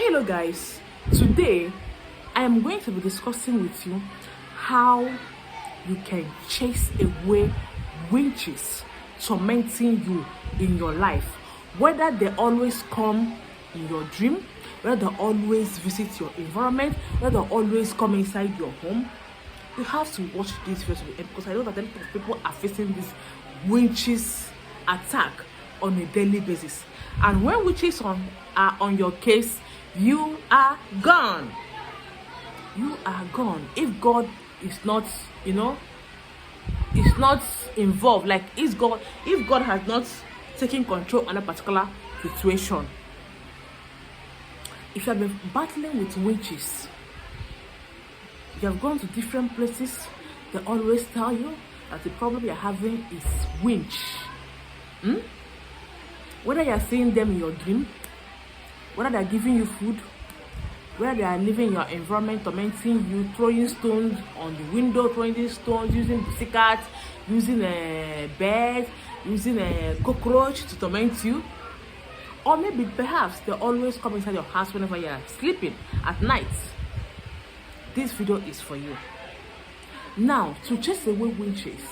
Hello guys, today I am going to be discussing with you how you can chase away witches tormenting you in your life, whether they always come in your dream, whether they always visit your environment, whether they always come inside your home. You have to watch this video because I know that a lot of people are facing this witches attack on a daily basis, and when witches are on your case, you are gone. You are gone if God is not, is not involved. Like if God has not taken control on a particular situation. If you have been battling with witches, you have gone to different places, they always tell you that the problem you're having is witch. Whether you're seeing them in your dream, whether they're giving you food, whether they are living in your environment, tormenting you, throwing stones on the window, throwing stones, using pussycat, using a bed, using a cockroach to torment you. Or maybe perhaps they always come inside your house whenever you're sleeping at night. This video is for you. Now, to chase away witches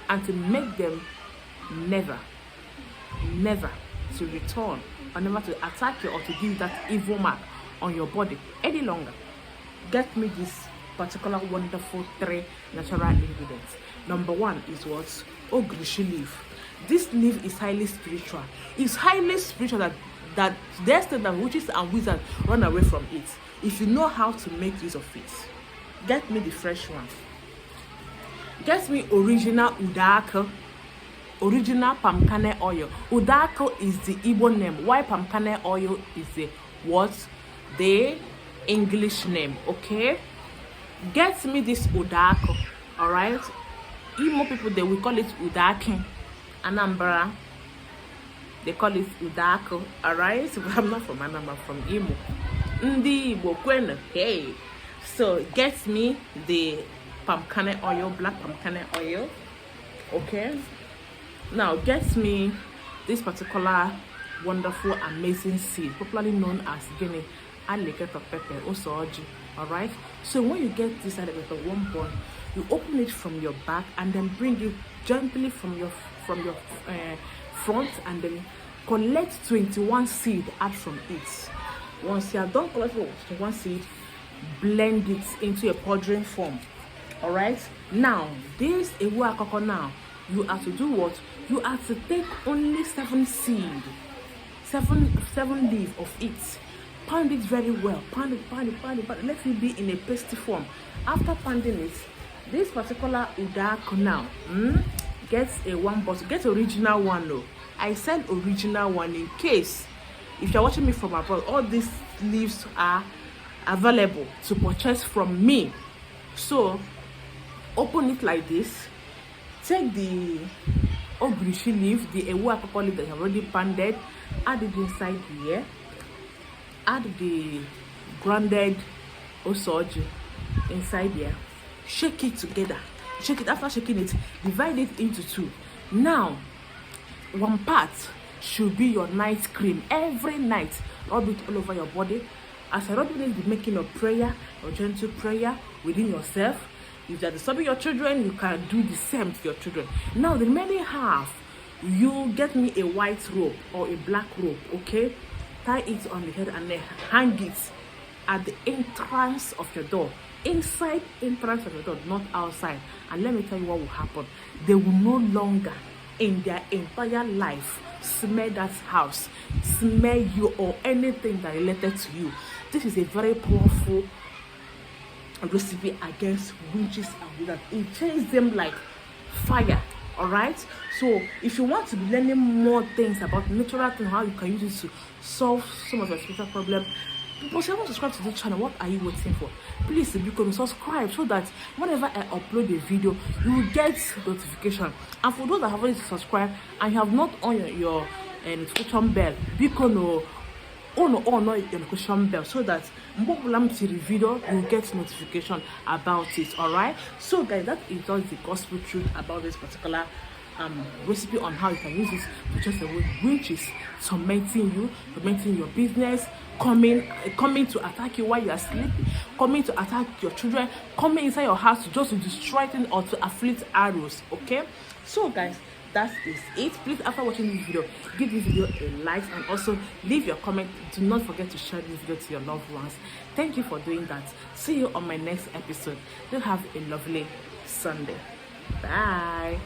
and to make them never to return or never to attack you or to give that evil mark on your body any longer, get me this particular wonderful 3 natural ingredients. Number 1 is what? Ogrishi leaf. This leaf is highly spiritual. It's highly spiritual that there's that witches and wizards run away from it. If you know how to make use of it, get me the fresh one. Get me original udako, original palm kernel oil. Udako is the Igbo name. Why palm kernel oil is the English name? Okay, get me this udako. All right, Imo people, they will call it udaki. Anambra, they call it udako. All right, I'm not from Anambra, I'm from Imo. Ndi Igbo kwenu. Hey, so get me the palm kernel oil, black palm kernel oil. Okay, now get me this particular wonderful amazing seed, popularly known as guinea alligator pepper, osoji. All right, so when you get this alligator one bone, you open it from your back and then bring it gently from your front and then collect 21 seed out from it. Once you are done collecting 21 seed, blend it into a powdering form. All right, now this ewu akoko. Now you have to do what? You have to take only 7 seed, seven leaf of it, pound it very well, pound it, let it be in a pasty form. After pounding it, this particular udako now gets a 1 bottle. Get original one though. I said original one in case if you're watching me from abroad, all these leaves are available to purchase from me. So open it like this. Take the ogrishi leaf, the ewu akoko leaf that you have already pounded, add it inside here. Add the grounded osoji inside here. Shake it together. Shake it. After shaking it, divide it into 2. Now, 1 part should be your night cream. Every night, rub it all over your body. As I rub it, be making a prayer, a gentle prayer within yourself. If you're disturbing your children, you can do the same to your children. Now, the remaining half, you get me a white rope or a black rope, okay? Tie it on the head and then hang it at the entrance of your door. Inside entrance of your door, not outside. And let me tell you what will happen. They will no longer in their entire life smell that house, smell you or anything that related to you. This is a very powerful recipe against witches and wizards. It changes them like fire. All right, so if you want to be learning more things about natural things, how you can use it to solve some of your spiritual problems, but if you haven't subscribed to this channel, what are you waiting for? Please, if you can subscribe so that whenever I upload a video, you will get notification. And for those that haven't subscribed and you have not on your notification bell, you can know your notification bell so that when the video, you will get notification about it. All right, so guys, that is just the gospel truth about this particular recipe on how you can use this to chase away witches tormenting you, tormenting your business, coming to attack you while you are sleeping, coming to attack your children, coming inside your house just to destroy things or to afflict arrows. Okay, so guys, that is it. Please, after watching this video, give this video a like and also leave your comment. Do not forget to share this video to your loved ones. Thank you for doing that. See you on my next episode. Do have a lovely Sunday. Bye.